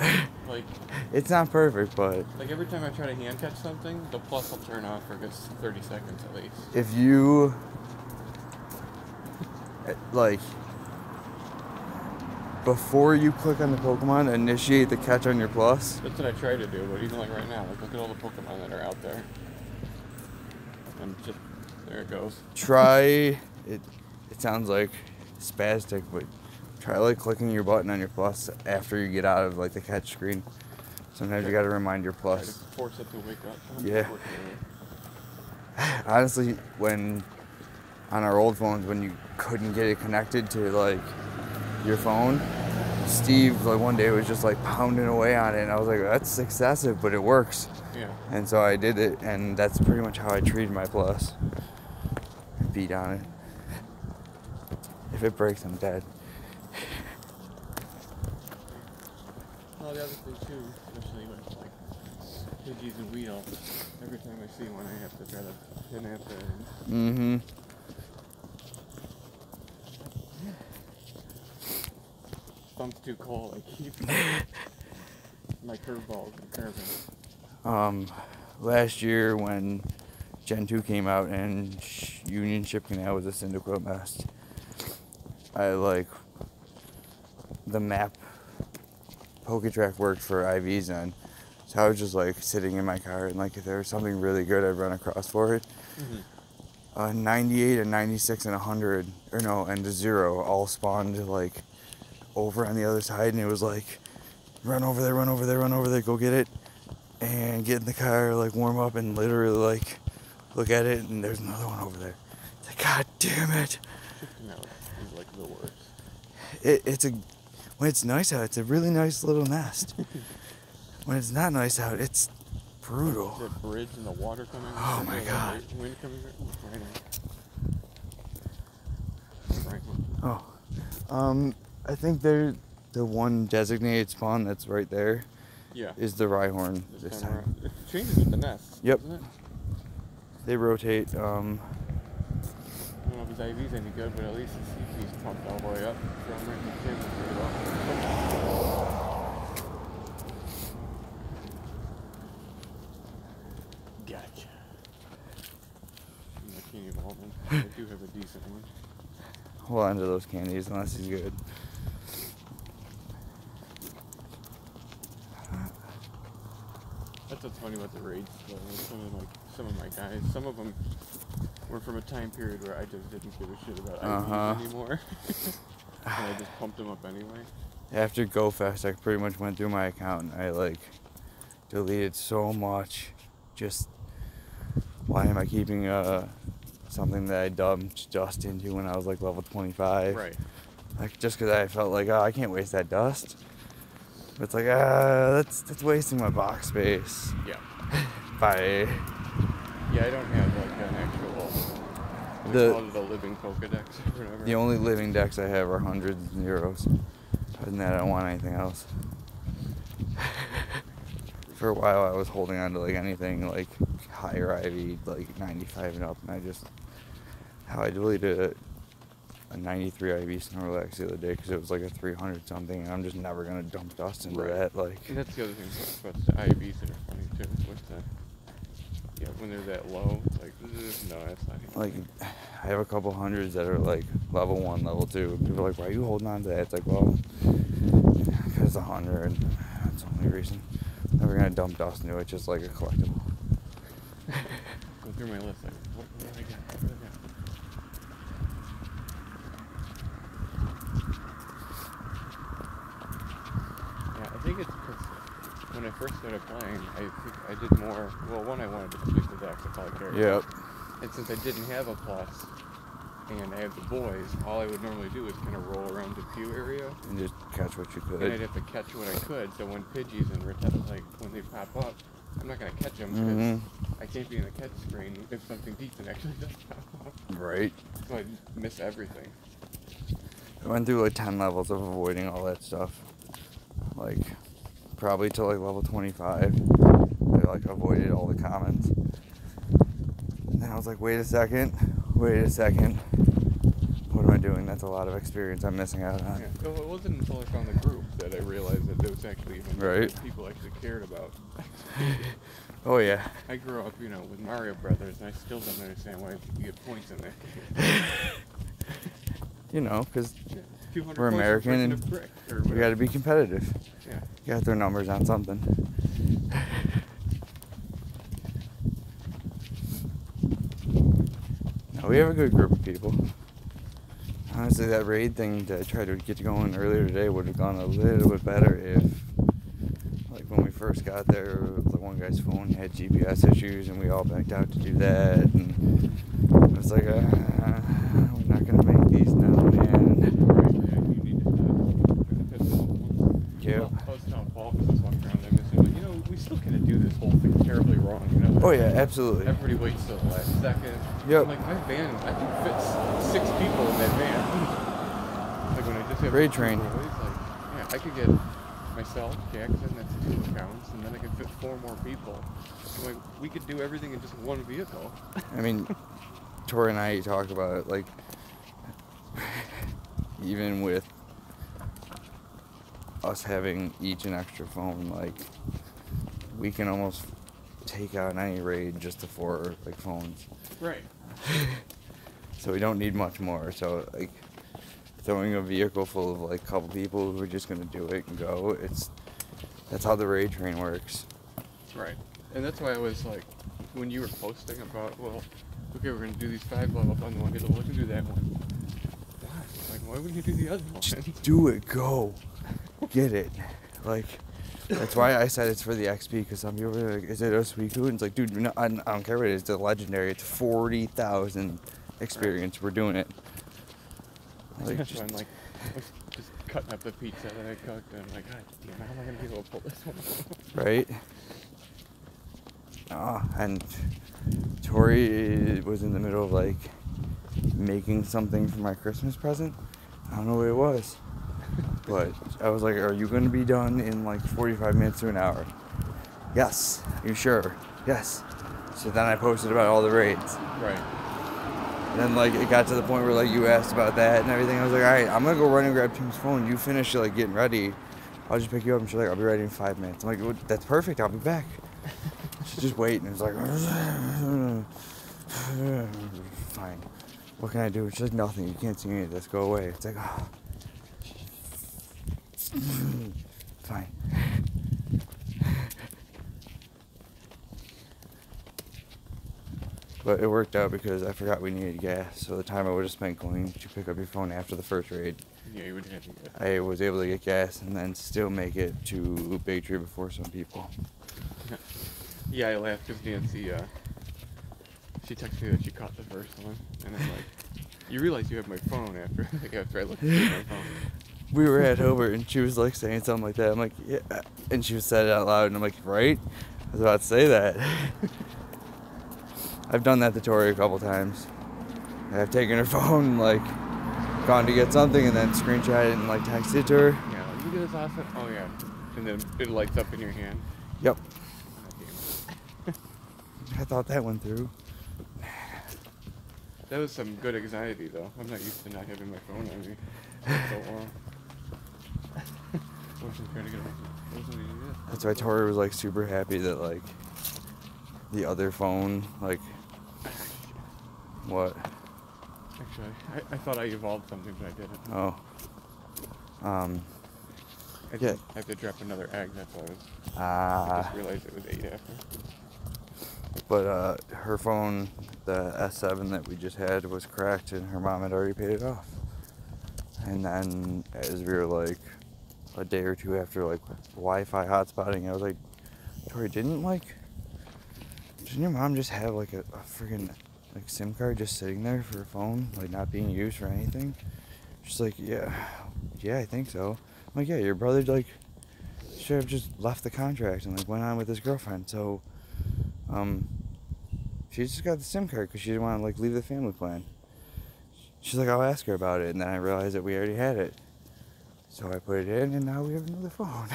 Speaker 2: Like,
Speaker 1: it's not perfect, but
Speaker 2: like every time I try to hand catch something, the plus will turn off for just 30 seconds at least.
Speaker 1: if you like before you click on the Pokemon, initiate the catch on your plus.
Speaker 2: That's what I try to do, but even like right now, like look at all the Pokemon that are out there. And just, there it goes.
Speaker 1: Try it. It sounds like spastic, but try like clicking your button on your plus after you get out of like the catch screen. Sometimes you got to remind your
Speaker 2: Try to
Speaker 1: plus.
Speaker 2: force it to wake up.
Speaker 1: Yeah. Honestly, when on our old phones, when you couldn't get it connected to like your phone, Steve like one day was just like pounding away on it, and I was like, that's excessive, but it works.
Speaker 2: Yeah.
Speaker 1: And so I did it, and that's pretty much how I treated my plus. Beat on it. If it breaks, I'm dead.
Speaker 2: Well, the other thing too, especially with like Pidgeys and Weedle, every time I see one, I have to try to pin after it.
Speaker 1: Mm-hmm.
Speaker 2: Thumb's too cold. I keep my curveballs and curving.
Speaker 1: Last year when Gen 2 came out and Union Ship Canal was a Cyndaquil nest, I like the map PokeTrack worked for IVs then. So I was just like sitting in my car, and like if there was something really good, I'd run across for it. 98 and 96 and 100, or no, and a 0 all spawned like over on the other side, and it was like run over there, run over there, run over there, go get it, and get in the car, like warm up, and literally like look at it, and there's another one over there. It's like, God damn it!
Speaker 2: No, it's like the worst.
Speaker 1: It's a when it's nice out, it's a really nice little nest. When it's not nice out, it's brutal.
Speaker 2: The bridge and the water coming.
Speaker 1: Oh my God.
Speaker 2: Wind coming right in. Right.
Speaker 1: Oh, I think the one designated spawn that's right there
Speaker 2: Yeah.
Speaker 1: is the Rhyhorn this time.
Speaker 2: around. It changes with the nest.
Speaker 1: Yep.
Speaker 2: Doesn't it?
Speaker 1: They rotate.
Speaker 2: I don't know if his IV's any good, but at least his CP's pumped all the way up. So I'm right in the gym pretty well. Gotcha. I can't evolve him. I do have a decent one.
Speaker 1: Hold on to those candies unless he's good.
Speaker 2: That's what's funny about the raids. Some of my guys, some of them were from a time period where I just didn't give a shit about IVs anymore. And I just pumped them up anyway.
Speaker 1: After GoFest, I pretty much went through my account and I like deleted so much. Just why am I keeping something that I dumped dust into when I was like level 25?
Speaker 2: Right.
Speaker 1: Like just because I felt like, oh, I can't waste that dust. But it's like, that's wasting my box space.
Speaker 2: Yeah.
Speaker 1: Bye.
Speaker 2: Yeah, I don't have like an actual. They call it a living Pokedex or whatever.
Speaker 1: The only living decks I have are hundreds and zeros. Other than that, I don't want anything else. For a while, I was holding on to like anything like higher IV, like 95 and up, and I deleted a 93 IV Snorlax the other day because it was like a 300 something, and I'm just never gonna dump dust into that. Like,
Speaker 2: and that's the other thing about the IVs that are funny too. With the when they're that low, like no, that's not even
Speaker 1: like I have a couple hundreds that are like level 1, level 2. People are like, why are you holding on to that? It's like, well, because it's 100. That's the only reason. Never gonna dump dust into it, just like a collectible.
Speaker 2: Go through my list. Like, what do I got? What do I got? Yeah, I think it's because when I first started playing, I think I did more. Well, one, I wanted to complete the deck. That's all I cared about. And since I didn't have a plus, and I have the boys, all I would normally do is kind of roll around the Pew area.
Speaker 1: And just catch what you could.
Speaker 2: And I'd have to catch what I could. So when Pidgeys and like when they pop up, I'm not gonna catch them because I can't be in the catch screen if something decent actually does pop up.
Speaker 1: Right.
Speaker 2: So I miss everything.
Speaker 1: I went through like 10 levels of avoiding all that stuff. Like probably till like level 25. I like avoided all the comments. And then I was like, wait a second. What am I doing? That's a lot of experience I'm missing out on.
Speaker 2: Yeah. Well, it wasn't until I found the group that I realized that there was actually even
Speaker 1: Right.
Speaker 2: people actually cared about.
Speaker 1: Oh yeah.
Speaker 2: I grew up, with Mario Brothers, and I still don't understand why you get points in that.
Speaker 1: Because
Speaker 2: 200
Speaker 1: we're
Speaker 2: points for
Speaker 1: American
Speaker 2: breaking
Speaker 1: and
Speaker 2: a brick, or
Speaker 1: we
Speaker 2: whatever.
Speaker 1: got to be competitive.
Speaker 2: Yeah.
Speaker 1: You got to throw numbers on something. No, we have a good group of people. Honestly, that raid thing that I tried to get going earlier today would have gone a little bit better if, like, when we first got there, the one guy's phone had GPS issues and we all backed out to do that. And I was like, we're not going to make these now, man.
Speaker 2: Right, yeah, you need to hit the one.
Speaker 1: Yeah.
Speaker 2: Well, I was telling Paul because I was walking around and I missed him, we still kind of do this whole thing terribly wrong,
Speaker 1: Oh, yeah, absolutely.
Speaker 2: Everybody waits till the last second.
Speaker 1: Yep.
Speaker 2: I'm like, my van, I can fit 6 people in that van. Like when I just have
Speaker 1: Raid
Speaker 2: 2
Speaker 1: train.
Speaker 2: boys, like, yeah, I could get myself, Jackson, that's 2 accounts, and then I could fit 4 more people. I'm like, we could do everything in just one vehicle.
Speaker 1: I mean, Tori and I talk about it, like, even with us having each an extra phone, like, we can almost take out any raid just to 4 like phones.
Speaker 2: Right.
Speaker 1: So we don't need much more. So like throwing a vehicle full of like a couple people who are just gonna do it and go, that's how the raid train works.
Speaker 2: Right. And that's why I was like, when you were posting about, well, okay, we're gonna do these 5 level up on the one, well, we can do that one. Why? Like, why wouldn't you do the other one?
Speaker 1: Just do it, go, get it. Like, that's why I said it's for the XP, because some people are like, is it a Suicune? And it's like, dude, no, I don't care what it is, it's a legendary, it's 40,000 experience, we're doing it. Like,
Speaker 2: That's why I'm like, I was just cutting up the pizza that I cooked, and I'm like, God damn, how am I gonna be able to pull this one off?
Speaker 1: Right? And Tori was in the middle of like making something for my Christmas present. I don't know what it was, but I was like, are you going to be done in like 45 minutes to an hour? Yes. Are you sure? Yes. So then I posted about all the raids.
Speaker 2: Right.
Speaker 1: And then like it got to the point where like you asked about that and everything. I was like, all right, I'm going to go run and grab Tim's phone. You finish like getting ready. I'll just pick you up. And she's like, I'll be ready in 5 minutes. I'm like, well, that's perfect. I'll be back. She's just waiting. It's like, fine. What can I do? She's like, nothing. You can't see me. Let's go away. It's like, oh. Fine. But it worked out because I forgot we needed gas. So the time I would have spent going to pick up your phone after the first raid,
Speaker 2: Yeah, you would have to get.
Speaker 1: I was able to get gas and then still make it to Big Tree before some people.
Speaker 2: Yeah, I laughed because Nancy, she texted me that she caught the first one, and I'm like, you realize you have my phone after I looked at my phone.
Speaker 1: We were at Hobart and she was like saying something like that. I'm like, yeah. And she said it out loud and I'm like, right? I was about to say that. I've done that to Tori a couple times. I've taken her phone, like, gone to get something and then screenshot it and like texted it to her.
Speaker 2: Yeah, like, look at this awesome. Oh yeah, and then it lights up in your hand.
Speaker 1: Yep. I thought that went through.
Speaker 2: That was some good anxiety though. I'm not used to not having my phone on me for so long. I wasn't trying to get away.
Speaker 1: That's why Tori was like super happy that like the other phone, like, what?
Speaker 2: Actually, I thought I evolved something, but I didn't.
Speaker 1: Oh.
Speaker 2: I
Speaker 1: Yeah.
Speaker 2: have to drop another egg, that's why I just realized it was 8 after.
Speaker 1: But her phone, the S7 that we just had, was cracked and her mom had already paid it off. And then as we were like a day or two after like Wi-Fi hotspotting, I was like, Tori, didn't your mom just have like a freaking like SIM card just sitting there for a phone, like not being used for anything? She's like, yeah, I think so. I'm like, yeah, your brother like should have just left the contract and like went on with his girlfriend. So she just got the SIM card because she didn't want to like leave the family plan. She's like, I'll ask her about it, and then I realized that we already had it. So I put it in, and now we have another phone.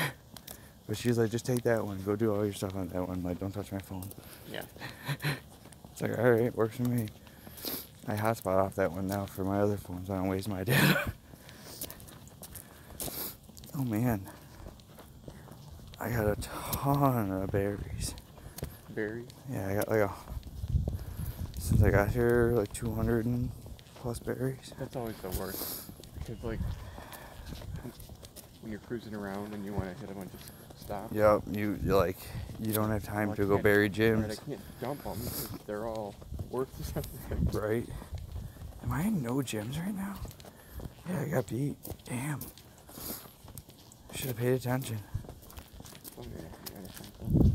Speaker 1: But she's like, just take that one. Go do all your stuff on that one. Like, don't touch my phone.
Speaker 2: Yeah.
Speaker 1: It's like, all right, works for me. I hotspot off that one now for my other phone so I don't waste my data. Oh, man. I got a ton of berries.
Speaker 2: Berries?
Speaker 1: Yeah, I got like since I got here, like 200 and plus berries.
Speaker 2: That's always the worst. Because, like, when you're cruising around and you want to hit a bunch of stops.
Speaker 1: Yep, you don't have time to go berry gyms.
Speaker 2: Right, I can't dump them because they're all worth something.
Speaker 1: Right. Am I in no gyms right now? Yeah, I got beat. Damn. Should have paid attention.
Speaker 2: Oh, yeah, yeah, something.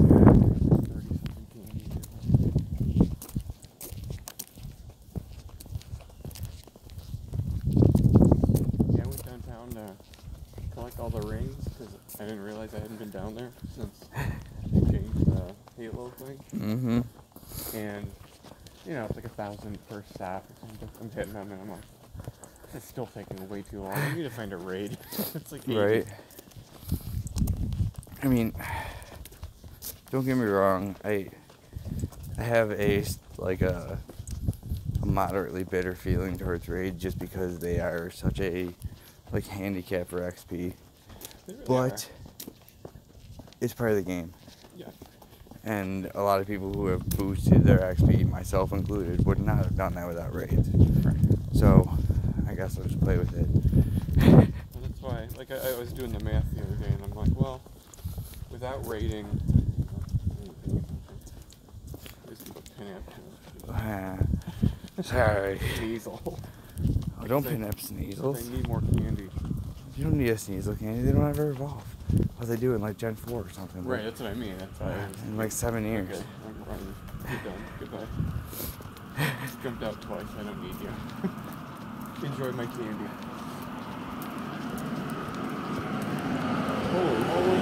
Speaker 2: 30-something candy. Yeah, I went downtown to collect all the rings because I didn't realize I hadn't been down there since they changed the Halo thing.
Speaker 1: Mm-hmm.
Speaker 2: And, you know, it's like 1,000 per stop or something. I'm hitting them and I'm like, it's still taking way too long. I need to find a raid. It's like 80.
Speaker 1: Right. I mean, don't get me wrong. I have a moderately bitter feeling towards raid just because they are such a handicap for XP.
Speaker 2: They really
Speaker 1: But it's part of the game.
Speaker 2: Yeah.
Speaker 1: And a lot of people who have boosted their XP, myself included, would not have done that without raids.
Speaker 2: Right.
Speaker 1: So I guess I'll just play with it.
Speaker 2: And that's why, like, I was doing the math the other day, and I'm like, well, without raiding,
Speaker 1: Sorry.
Speaker 2: Sneasel.
Speaker 1: Oh, don't pin up Sneasels.
Speaker 2: They need more candy.
Speaker 1: You don't need a Sneasel candy. They don't ever evolve. What they do in like Gen 4 or something.
Speaker 2: Right, that's what I mean. That's why.
Speaker 1: In like 7 years.
Speaker 2: Okay, I'm running. You're done. Goodbye. Just jumped out twice. I don't need you. Enjoy my candy. Holy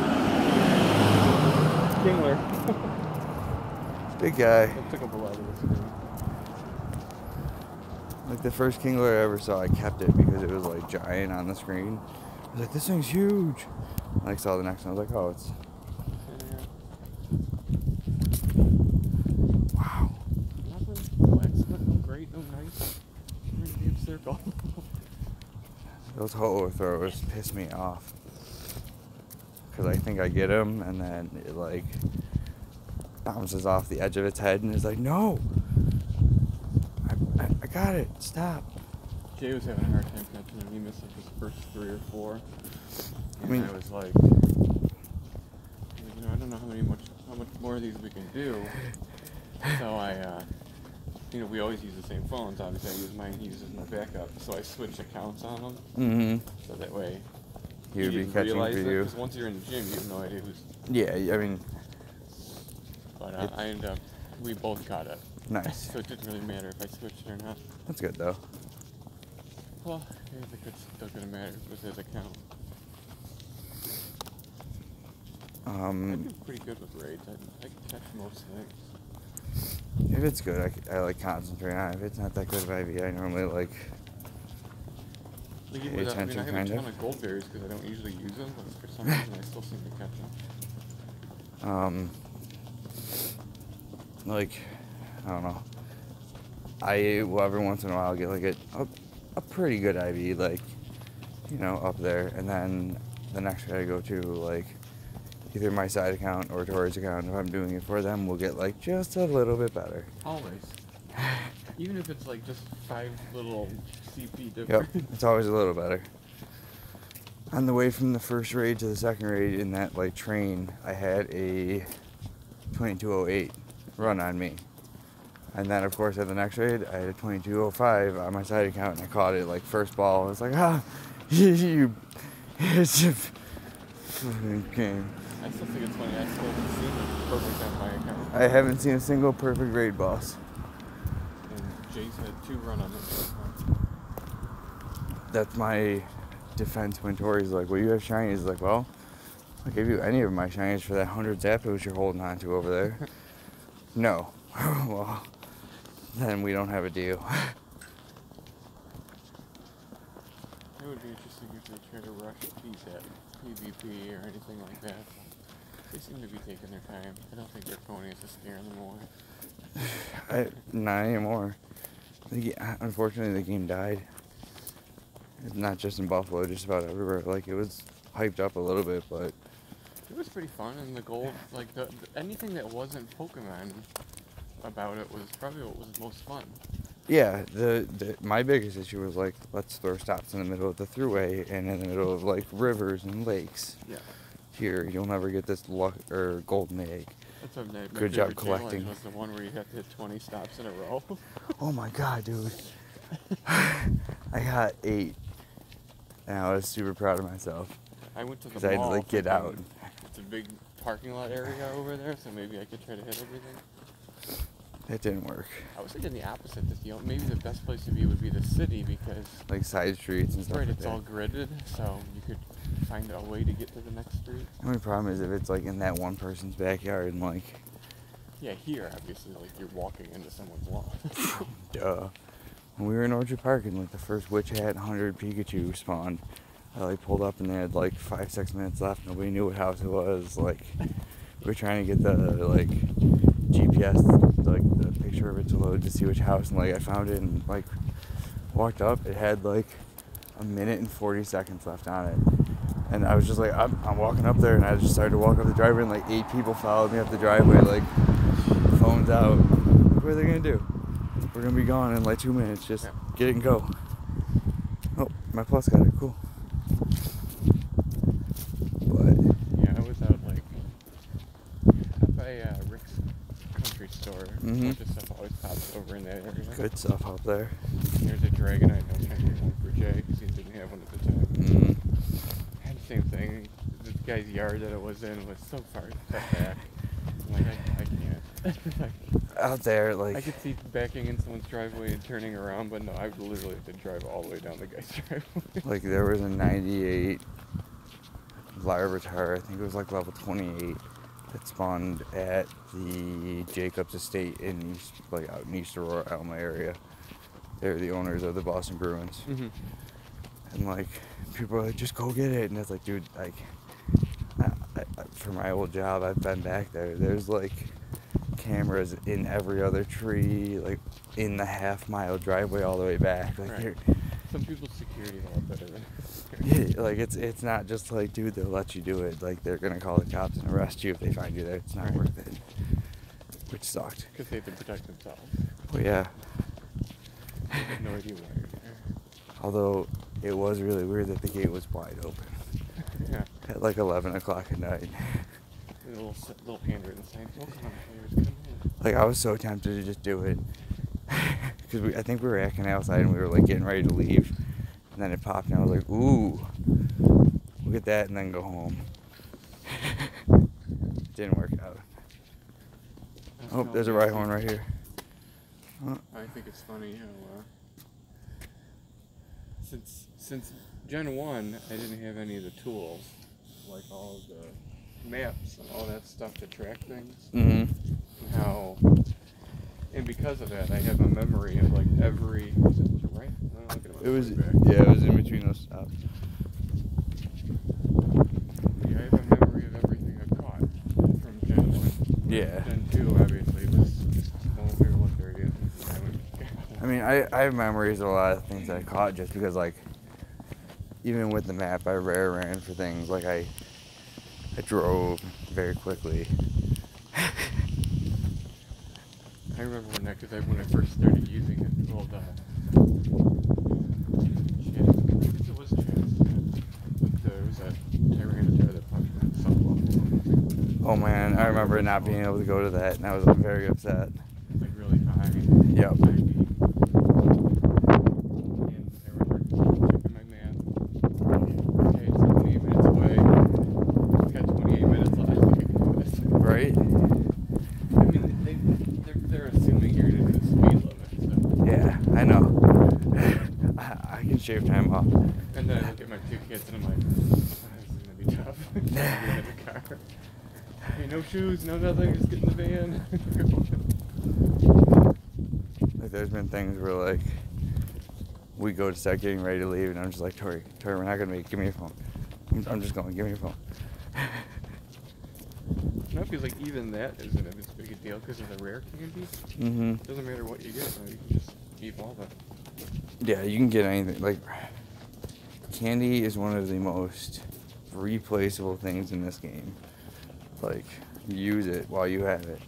Speaker 2: Kingler.
Speaker 1: Big guy.
Speaker 2: That took up a lot of the screen.
Speaker 1: Like the first Kingler I ever saw, I kept it because it was like giant on the screen. I was like, this thing's huge. And I saw the next one. I was like, oh, it's. Wow.
Speaker 2: Nothing. No excellent, no great, no nice. Deep circle.
Speaker 1: Those holo throwers piss me off. Because I think I get them and then it like bounces off the edge of its head and it's like, no! I got it. Stop.
Speaker 2: Jay was having a hard time catching him. He missed like his first 3 or 4. And
Speaker 1: I mean,
Speaker 2: I was like, you know, I don't know how much more of these we can do. So I, you know, we always use the same phones. Obviously, I use mine. He uses my backup. So I switched accounts on them.
Speaker 1: Mm-hmm.
Speaker 2: So that way,
Speaker 1: He would be
Speaker 2: didn't
Speaker 1: catching
Speaker 2: realize
Speaker 1: for
Speaker 2: it,
Speaker 1: you.
Speaker 2: because once you're in the gym, you have no idea who's.
Speaker 1: Yeah, I mean.
Speaker 2: But I ended up, we both caught it.
Speaker 1: Nice.
Speaker 2: So it didn't really matter if I switched or not.
Speaker 1: That's good though.
Speaker 2: Well, I guess it's still gonna matter if it was his account. I do pretty good with raids. I can catch most things.
Speaker 1: If it's good, I like concentrate on it. If it's not that good of IV, I normally like
Speaker 2: Like,
Speaker 1: pay
Speaker 2: even without, I
Speaker 1: attention,
Speaker 2: have a
Speaker 1: kind
Speaker 2: ton
Speaker 1: of.
Speaker 2: of gold berries because I don't usually use them, but for some reason I still seem to catch them.
Speaker 1: Like, I don't know. I will every once in a while get like a pretty good IV, like, you know, up there, and then the next guy I go to, like, either my side account or Tori's account, if I'm doing it for them, will get like just a little bit better.
Speaker 2: Always. Even if it's like just 5 little CP
Speaker 1: Yep,
Speaker 2: difference.
Speaker 1: it's always a little better. On the way from the first raid to the second raid in that like train, I had a 2208 run on me. And then of course at the next raid, I had a 2205 on my side account and I caught it like first ball. I was like, it's a fucking game.
Speaker 2: I still think it's funny. I still haven't seen it perfect on my account.
Speaker 1: I haven't seen a single perfect raid boss.
Speaker 2: And Jay's had 2 run on this.
Speaker 1: That's my defense when Tori's like, well, you have shinies. He's like, well, I'll give you any of my shinies for that 100 Zapdos you're holding on to over there. No. Well, then we don't have a deal.
Speaker 2: It would be interesting if they try to rush PSAT. EVP or anything like that. They seem to be taking their time. I don't think Draconian is scaring them more.
Speaker 1: Not anymore. Unfortunately, the game died. Not just in Buffalo, just about everywhere. Like, it was hyped up a little bit, but
Speaker 2: it was pretty fun. And the gold, like anything that wasn't Pokemon about it was probably what was most fun.
Speaker 1: Yeah, my biggest issue was like, let's throw stops in the middle of the thruway and in the middle of like rivers and lakes.
Speaker 2: Yeah.
Speaker 1: Here, you'll never get this golden egg.
Speaker 2: That's what my
Speaker 1: Good job collecting.
Speaker 2: Was the one where you have to hit 20 stops in a row.
Speaker 1: Oh my god, dude! I got 8, and I was super proud of myself.
Speaker 2: I went to the
Speaker 1: because I had
Speaker 2: mall.
Speaker 1: to like get out.
Speaker 2: It's a big parking lot area over there, so maybe I could try to hit everything.
Speaker 1: It didn't work.
Speaker 2: I was thinking the opposite. That maybe the best place to be would be the city because
Speaker 1: like side streets and stuff.
Speaker 2: Right,
Speaker 1: like
Speaker 2: it's
Speaker 1: that.
Speaker 2: all gridded, so you could find a way to get to the next street.
Speaker 1: The only problem is if it's like in that one person's backyard and like.
Speaker 2: Yeah, here obviously like you're walking into someone's lawn.
Speaker 1: Duh. When we were in Orchard Park and like the first Witch Hat 100 Pikachu spawned, I like pulled up and they had like 5-6 minutes left. Nobody knew what house it was. Like we were trying to get the like GPS, like the picture of it to load to see which house, and like I found it and like walked up. It had like 1 minute and 40 seconds left on it, and I was just like, I'm walking up there, and I just started to walk up the driveway, and like 8 people followed me up the driveway, like phones out. What are they gonna do? We're gonna be gone in like 2 minutes. Just get it and go. Oh, my plus got it. Cool. But
Speaker 2: yeah, I was out like up by Rick's Country Store. A bunch of stuff always pops over in that area.
Speaker 1: Good stuff out there.
Speaker 2: There's a Dragonite. I was trying to get one for Jay because he didn't have one at the time. And same thing. This guy's yard that it was in was so far set back. I'm like, I can't.
Speaker 1: Out there, like
Speaker 2: I could see backing in someone's driveway and turning around, but no, I would literally have to drive all the way down the guy's driveway.
Speaker 1: like there was a 98 Larvitar, I think it was like level 28, that spawned at the Jacobs Estate in East, like out in East Aurora, Alma area. They're the owners of the Boston Bruins. And like people are like, just go get it, and it's like, dude, like for my old job, I've been back there. There's like cameras in every other tree, like in the half-mile driveway all the way back. Like
Speaker 2: right. Some people's security is a lot better than
Speaker 1: yeah, like it's not just like, dude, they'll let you do it. Like they're gonna call the cops and arrest you if they find you there. It's not worth it. Which sucked.
Speaker 2: Because they have to protect themselves.
Speaker 1: Well, yeah.
Speaker 2: I have no idea why you're there.
Speaker 1: Although it was really weird that the gate was wide open.
Speaker 2: Yeah.
Speaker 1: At like 11 o'clock at night.
Speaker 2: A little handwritten sign. Pokemon players come in.
Speaker 1: Like I was so tempted to just do it. Because I think we were acting outside and we were like getting ready to leave. And then it popped and I was like, ooh, we'll get that and then go home. Didn't work out. Oh, there's a Rhyhorn right here. Oh.
Speaker 2: I think it's funny how since Gen 1, I didn't have any of the tools, like all of the maps and all that stuff to track things. And and because of that, I have a memory of like every. Was it right?
Speaker 1: It was, yeah, it was in between those stops.
Speaker 2: Yeah, I have a memory of everything I've caught from Gen 1.
Speaker 1: Yeah.
Speaker 2: Gen 2, obviously, was no we were there yet.
Speaker 1: I mean, I have memories of a lot of things that I caught just because, like, even with the map, I ran for things. Like, I drove very quickly.
Speaker 2: I remember when I first started using it, called it was Chance. But there was that Tyranitar that popped in softball.
Speaker 1: Oh man, I remember not being able to go to that, and I was very upset.
Speaker 2: Like really high.
Speaker 1: Yep.
Speaker 2: 90. And I remember checking my map. Okay, it's 28 minutes away. It's got 28 minutes left. I can do this.
Speaker 1: Right?
Speaker 2: I mean, they're assuming you're going to do the speed limit. So.
Speaker 1: Yeah, I know. I can shave time off.
Speaker 2: And then I look at my 2 kids and I'm like, oh, this is going to be tough. Get in the car. Hey, no shoes, no nothing, just get in the van.
Speaker 1: Like, there's been things where, like, we go to start getting ready to leave, and I'm just like, Tori, we're not going to make it. Give me your phone. I'm just going, give me your phone.
Speaker 2: No, it feels like even that isn't as big a deal because of the rare candy.
Speaker 1: Mm-hmm.
Speaker 2: Doesn't matter what you get, though. You can just keep all the.
Speaker 1: Yeah, you can get anything. Like, candy is one of the most replaceable things in this game. Like, use it while you have it.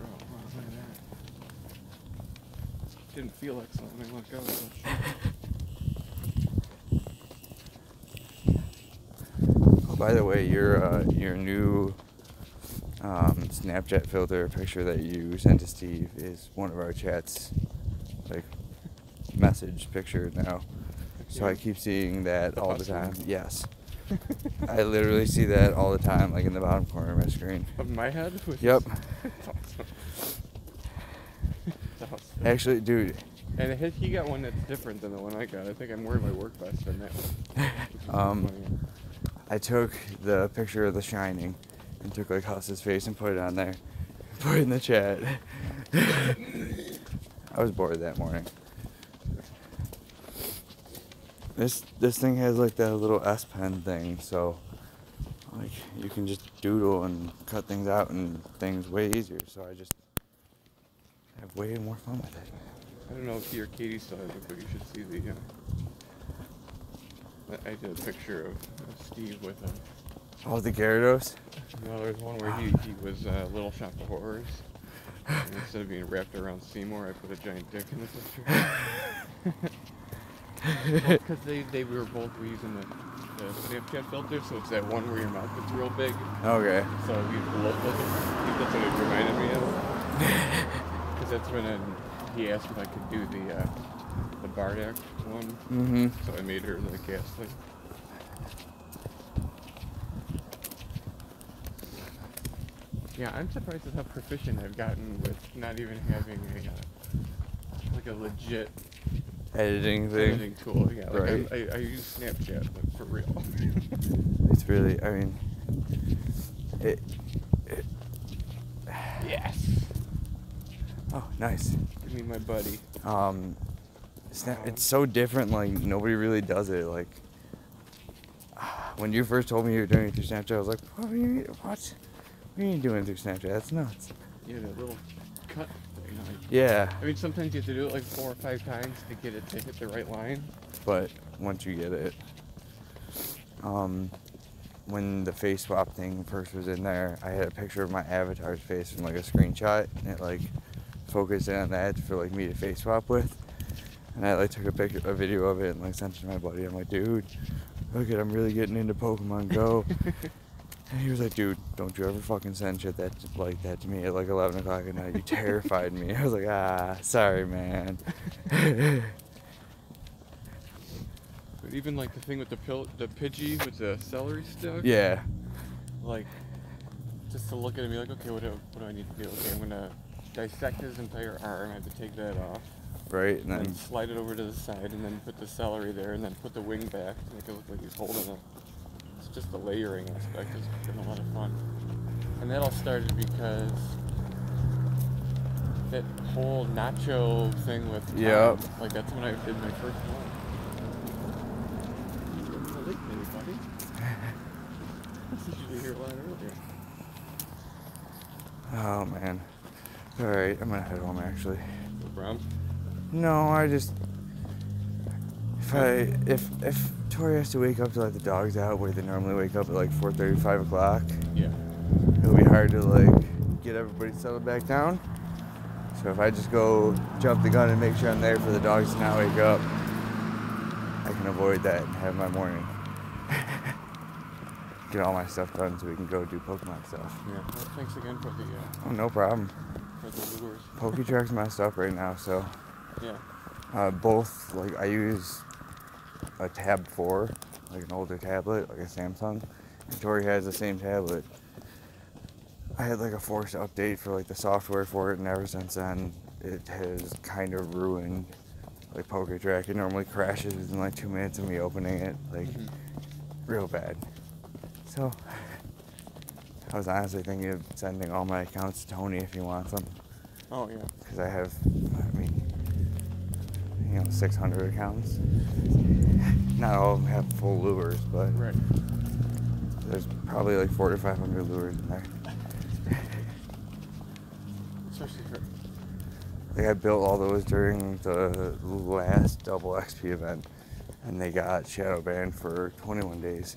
Speaker 2: Oh, wow, look at that. Didn't feel like something I let go.
Speaker 1: Oh, by the way, your new Snapchat filter picture that you sent to Steve is one of our chat's like message picture now. So I keep seeing that all the time. Yes. I literally see that all the time, like in the bottom corner of my screen.
Speaker 2: Of my head?
Speaker 1: Yep.
Speaker 2: That's awesome. That's awesome.
Speaker 1: Actually, dude.
Speaker 2: And he got one that's different than the one I got. I think I'm wearing my work vest on that one.
Speaker 1: I took the picture of The Shining and took like Huss's face and put it on there. Put it in the chat. I was bored that morning. This thing has like that little S Pen thing, so like you can just doodle and cut things out and things way easier. So I just have way more fun with it.
Speaker 2: I don't know if he or Katie saw it, but you should see the. I did a picture of Steve with a.
Speaker 1: Oh, the Gyarados?
Speaker 2: No, there's one where he was Little Shop of Horrors. And instead of being wrapped around Seymour, I put a giant dick in the picture. Because they were both using the Snapchat filter, so it's that one where your mouth gets real big.
Speaker 1: Okay.
Speaker 2: So we looked like it. I think that's what it reminded me of. Because that's when he asked if I could do the Bardak one.
Speaker 1: Mm-hmm.
Speaker 2: So I made her the Ghastly. Yeah, I'm surprised at how proficient I've gotten with not even having a legit
Speaker 1: Editing thing.
Speaker 2: editing tool. Yeah, like
Speaker 1: Right.
Speaker 2: I use Snapchat, but for real.
Speaker 1: It's really, I mean, it.
Speaker 2: Yes.
Speaker 1: Oh, nice.
Speaker 2: Give me my buddy.
Speaker 1: It's so different. Like nobody really does it. Like when you first told me you were doing it through Snapchat, I was like, what? Are you doing it through Snapchat? That's nuts.
Speaker 2: Yeah, that little cut thing. Like,
Speaker 1: Yeah.
Speaker 2: I mean, sometimes you have to do it like 4 or 5 times to get it to hit the right line.
Speaker 1: But once you get it, when the face swap thing first was in there, I had a picture of my avatar's face from like a screenshot, and it like focused in on that for like me to face swap with. And I like took a video of it and like sent it to my buddy. I'm like, dude, look at, I'm really getting into Pokemon Go. And he was like, dude, don't you ever fucking send shit like that to me at like 11 o'clock at night. You terrified me. I was like, sorry, man.
Speaker 2: But even like the thing with the Pidgey with the celery stick.
Speaker 1: Yeah.
Speaker 2: Like, just to look at it and be like, okay, what do I need to do? Okay, I'm gonna dissect his entire arm. I have to take that off.
Speaker 1: Right, and
Speaker 2: then slide it over to the side, and then put the celery there, and then put the wing back to make it look like he's holding it. It's just the layering aspect has been a lot of fun. And that all started because that whole nacho thing with Tom,
Speaker 1: Yep.
Speaker 2: like that's when I did my first one. Buddy. This is usually here a lot earlier.
Speaker 1: oh man. Alright, I'm gonna head home actually.
Speaker 2: No problem.
Speaker 1: No, I just if Tori has to wake up to let the dogs out where they normally wake up at like 4:30, 5 o'clock,
Speaker 2: Yeah.
Speaker 1: it'll be hard to like get everybody settled back down. So if I just go jump the gun and make sure I'm there for the dogs to not wake up, I can avoid that and have my morning. Get all my stuff done so we can go do Pokemon stuff.
Speaker 2: Yeah. Well, thanks again for the
Speaker 1: Oh, no problem.
Speaker 2: for the lures.
Speaker 1: Poketrack's messed up right now, so
Speaker 2: Yeah.
Speaker 1: both, like I use a Tab 4, like an older tablet, like a Samsung, and Tori has the same tablet. I had like a forced update for like the software for it, and ever since then it has kind of ruined like Poketrack. It normally crashes within like 2 minutes of me opening it, like real bad. So I was honestly thinking of sending all my accounts to Tony if he wants them.
Speaker 2: Oh yeah.
Speaker 1: Because I have, 600 accounts. not all of them have full lures, but
Speaker 2: Right.
Speaker 1: there's probably like 400 to 500 lures in there.
Speaker 2: Especially for.
Speaker 1: Like I built all those during the last double XP event, and they got shadow banned for 21 days.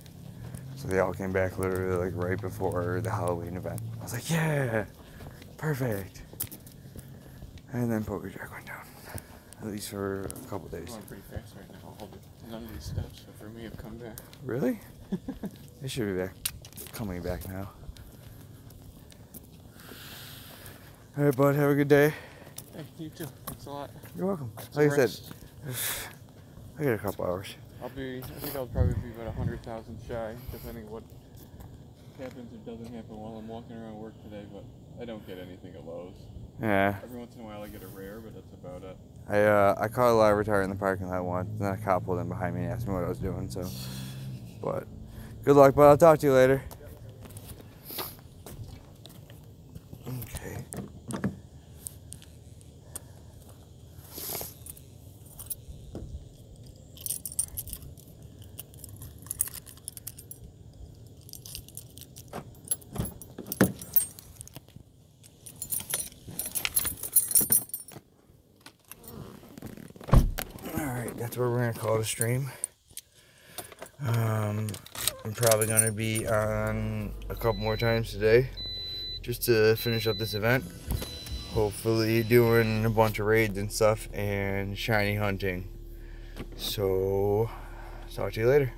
Speaker 1: So they all came back literally like right before the Halloween event. I was like, yeah, perfect. And then Poker Jack went down, at least for a couple days.
Speaker 2: Going pretty fast right now. None of these steps for me have come back.
Speaker 1: Really? They should be back, coming back now. All right, bud. Have a good day.
Speaker 2: Hey, you too. Thanks a lot.
Speaker 1: You're welcome.
Speaker 2: Some
Speaker 1: Like I said,
Speaker 2: rest.
Speaker 1: I got a couple hours.
Speaker 2: I think I'll probably be about 100,000 shy, depending what happens or doesn't happen while I'm walking around work today, but I don't get anything at Lowe's.
Speaker 1: Yeah.
Speaker 2: Every once in a while I get a rare, but that's about it.
Speaker 1: I caught a live retard in the parking lot once, and then a cop pulled in behind me and asked me what I was doing. So, but good luck. But I'll talk to you later. Okay. That's where we're gonna call it a stream. I'm probably gonna be on a couple more times today, just to finish up this event. Hopefully doing a bunch of raids and stuff and shiny hunting. So, talk to you later.